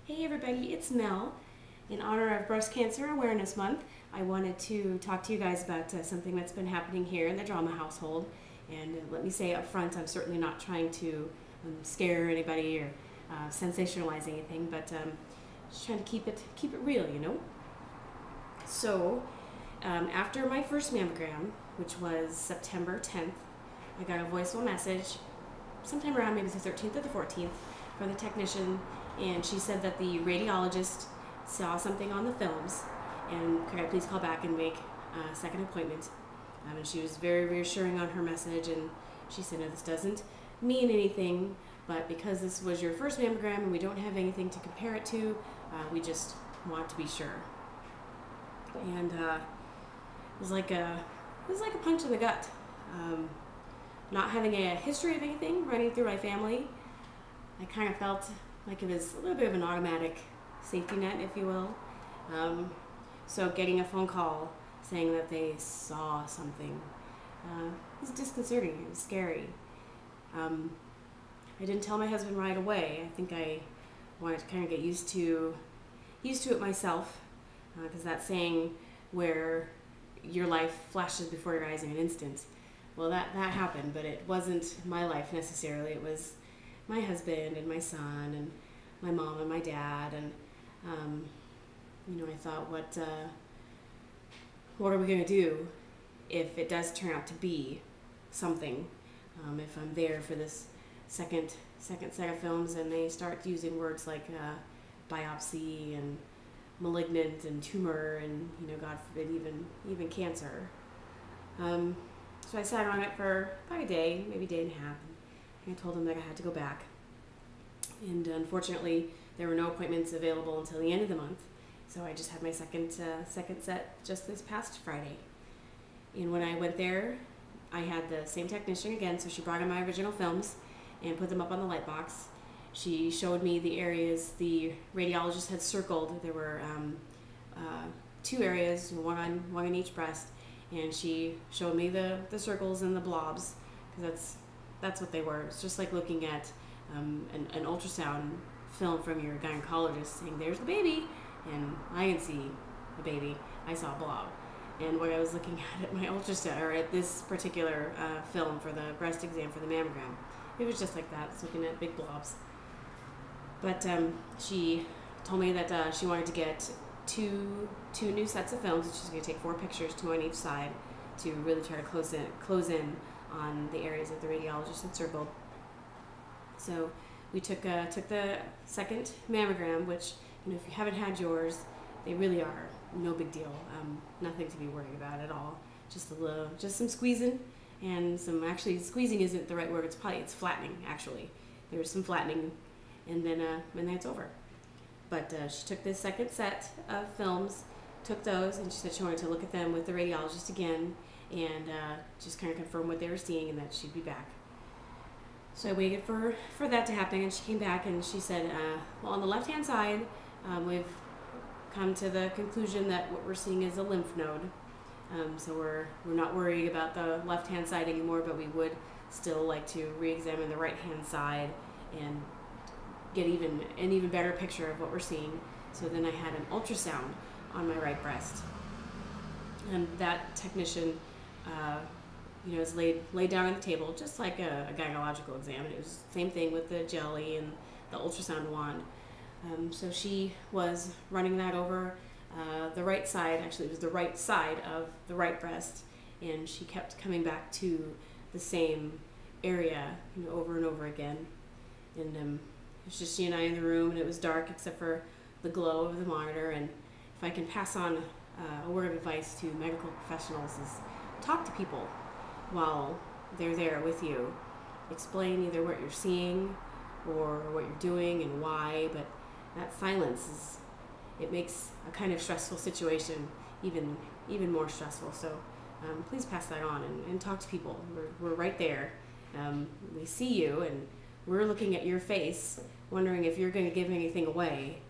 Hey everybody, it's Mel. In honor of Breast Cancer Awareness Month, I wanted to talk to you guys about something that's been happening here in the drama household. And let me say up front, I'm certainly not trying to scare anybody or sensationalize anything, but just trying to keep it real, you know? So, after my first mammogram, which was September 10th, I got a voicemail message sometime around maybe the 13th or the 14th from the technician, and she said that the radiologist saw something on the films and could I please call back and make a second appointment. And she was very reassuring on her message, and she said, no, this doesn't mean anything, but because this was your first mammogram and we don't have anything to compare it to, we just want to be sure. And it was like a punch in the gut. Not having a history of anything running through my family, I kind of felt like it was a little bit of an automatic safety net, if you will. So getting a phone call saying that they saw something was disconcerting. It was scary. I didn't tell my husband right away. I think I wanted to kind of get used to it myself, because that saying where your life flashes before your eyes in an instant. Well, that happened, but it wasn't my life necessarily. It was my husband and my son and my mom and my dad, and I thought, what are we gonna do if it does turn out to be something? If I'm there for this second set of films and they start using words like biopsy and malignant and tumor and God forbid even cancer. So I sat on it for about a day, maybe a day and a half, and I told him that I had to go back. And unfortunately, there were no appointments available until the end of the month, so I just had my second set just this past Friday. And when I went there, I had the same technician again, so she brought in my original films and put them up on the light box. She showed me the areas the radiologist had circled. There were two areas, one on each breast, and she showed me the circles and the blobs, because that's what they were. It's just like looking at an ultrasound film from your gynecologist saying, there's the baby, and I didn't see a baby, I saw a blob. And when I was looking at my ultrasound, or at this particular film for the breast exam for the mammogram, it was just like that. It's looking at big blobs. But she told me that she wanted to get two new sets of films, and she's going to take 4 pictures, 2 on each side, to really try to close in on the areas that the radiologist had circled. So we took the second mammogram, which, if you haven't had yours, they really are no big deal. Nothing to be worried about at all. Just some squeezing, and actually squeezing isn't the right word. It's flattening, actually. There's some flattening, and then it's over. But she took this second set of films, took those, and she said she wanted to look at them with the radiologist again and just kind of confirm what they were seeing, and that she'd be back. So I waited for that to happen, and she came back and she said, well, on the left-hand side, we've come to the conclusion that what we're seeing is a lymph node. So we're not worried about the left-hand side anymore, but we would still like to re-examine the right-hand side and get an even better picture of what we're seeing. So then I had an ultrasound on my right breast, and that technician is laid down on the table just like a gynecological exam. And it was the same thing with the jelly and the ultrasound wand. So she was running that over the right side. Actually, it was the right side of the right breast, and she kept coming back to the same area over and over again. And it was just she and I in the room, and it was dark except for the glow of the monitor. And if I can pass on a word of advice to medical professionals, is talk to people while they're there with you. Explain either what you're seeing or what you're doing and why, but that silence it makes a kind of stressful situation even more stressful. So please pass that on and talk to people. We're right there. We see you, and we're looking at your face, wondering if you're going to give anything away.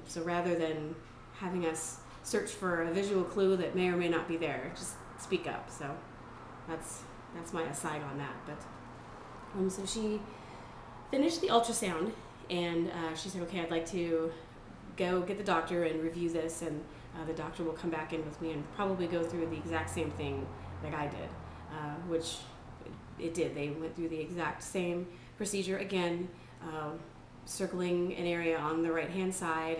So rather than having us search for a visual clue that may or may not be there, just speak up. So that's my aside on that. But so she finished the ultrasound, And she said, okay, I'd like to go get the doctor and review this, and the doctor will come back in with me and probably go through the exact same thing that I did, which it did. They went through the exact same procedure again, circling an area on the right-hand side,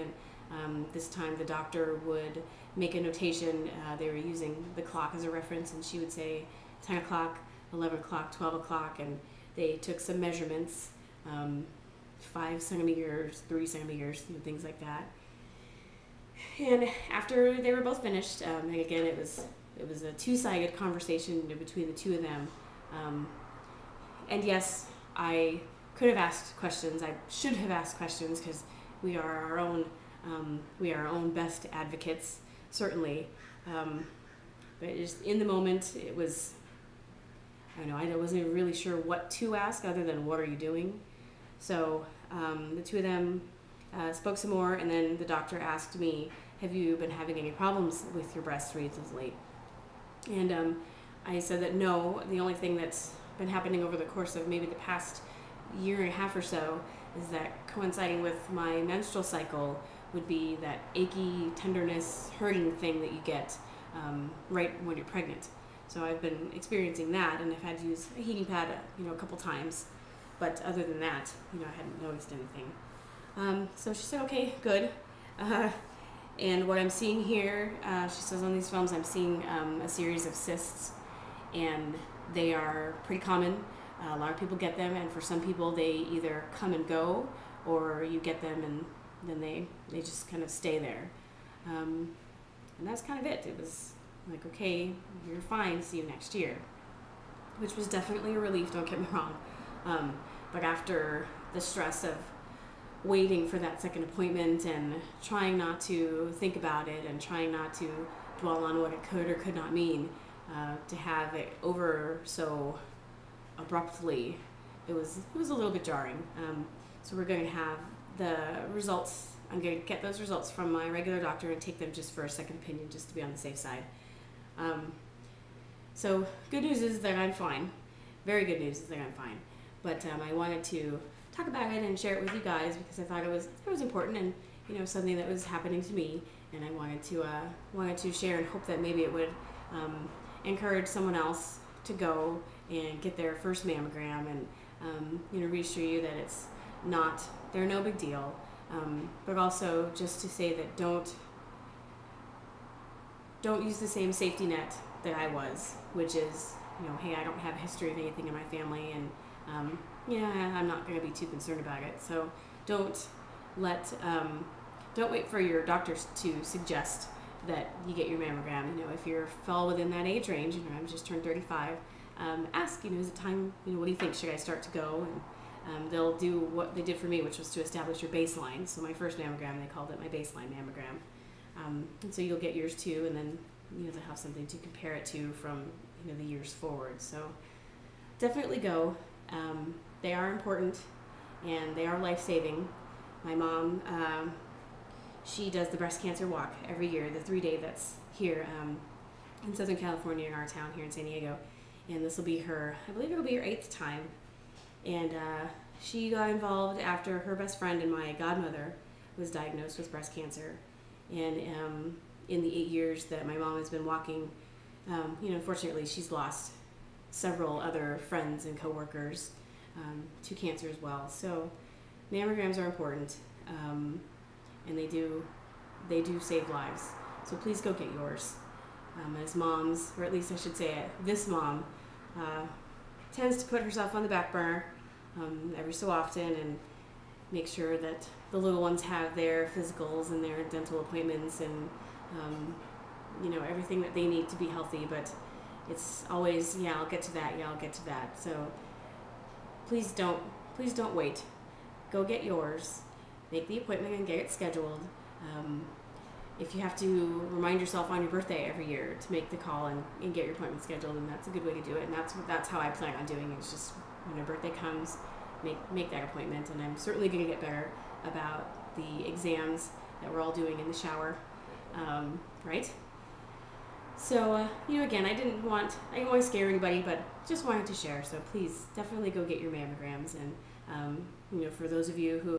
and this time the doctor would make a notation. They were using the clock as a reference, and she would say 10 o'clock, 11 o'clock, 12 o'clock, and they took some measurements, 5 centimeters, 3 centimeters, you know, things like that. And after they were both finished, and again, it was a two-sided conversation, you know, between the two of them. And yes, I could have asked questions. I should have asked questions, because we are our own best advocates, certainly. But just in the moment, it was, I don't know, I wasn't really sure what to ask other than, what are you doing? So the two of them spoke some more, and then the doctor asked me, have you been having any problems with your breast reads of late? And I said that no, the only thing that's been happening over the course of maybe the past year and a half or so is that coinciding with my menstrual cycle would be that achy, tenderness, hurting thing that you get right when you're pregnant. So I've been experiencing that, and I've had to use a heating pad, you know, a couple times. But other than that, you know, I hadn't noticed anything. So she said, okay, good. And what I'm seeing here, she says on these films, I'm seeing a series of cysts, and they are pretty common. A lot of people get them, and for some people they either come and go, or you get them and then they just kind of stay there. And that's kind of it. It was like, okay, you're fine, see you next year. Which was definitely a relief, don't get me wrong. But after the stress of waiting for that second appointment and trying not to think about it and trying not to dwell on what it could or could not mean, to have it over so abruptly, it was a little bit jarring. So we're going to have the results. I'm going to get those results from my regular doctor and take them just for a second opinion, just to be on the safe side. So good news is that I'm fine. Very good news is that I'm fine. But I wanted to talk about it and share it with you guys, because I thought it was important, and you know, something that was happening to me, and I wanted to share and hope that maybe it would encourage someone else to go and get their first mammogram, and you know, reassure you that they're no big deal, but also just to say that don't use the same safety net that I was, which is, you know, hey, I don't have a history of anything in my family, and yeah, I'm not going to be too concerned about it. So don't wait for your doctors to suggest that you get your mammogram. You know, if you fall within that age range, you know, I've just turned 35, ask, you know, is it time, you know, what do you think, should I start to go? And they'll do what they did for me, which was to establish your baseline. So my first mammogram, they called it my baseline mammogram. And so you'll get yours too, and then, you know, they'll have something to compare it to from, you know, the years forward. So definitely go. They are important, and they are life-saving. My mom, she does the breast cancer walk every year, the 3-day that's here in Southern California, in our town here in San Diego. And this will be I believe it'll be her 8th time. And she got involved after her best friend and my godmother was diagnosed with breast cancer. And in the 8 years that my mom has been walking, you know, unfortunately, she's lost several other friends and coworkers to cancer as well. So mammograms are important, and they do save lives. So please go get yours. As moms, or at least I should say this mom, tends to put herself on the back burner every so often, and make sure that the little ones have their physicals and their dental appointments, and you know, everything that they need to be healthy. But it's always, yeah, I'll get to that, yeah, I'll get to that. So please don't wait. Go get yours. Make the appointment and get it scheduled. If you have to remind yourself on your birthday every year to make the call and get your appointment scheduled, and that's a good way to do it. And that's how I plan on doing it. It's just when your birthday comes, make that appointment. And I'm certainly going to get better about the exams that we're all doing in the shower, right? So, you know, again, I didn't want to scare anybody, but just wanted to share. So please, definitely go get your mammograms. And, you know, for those of you who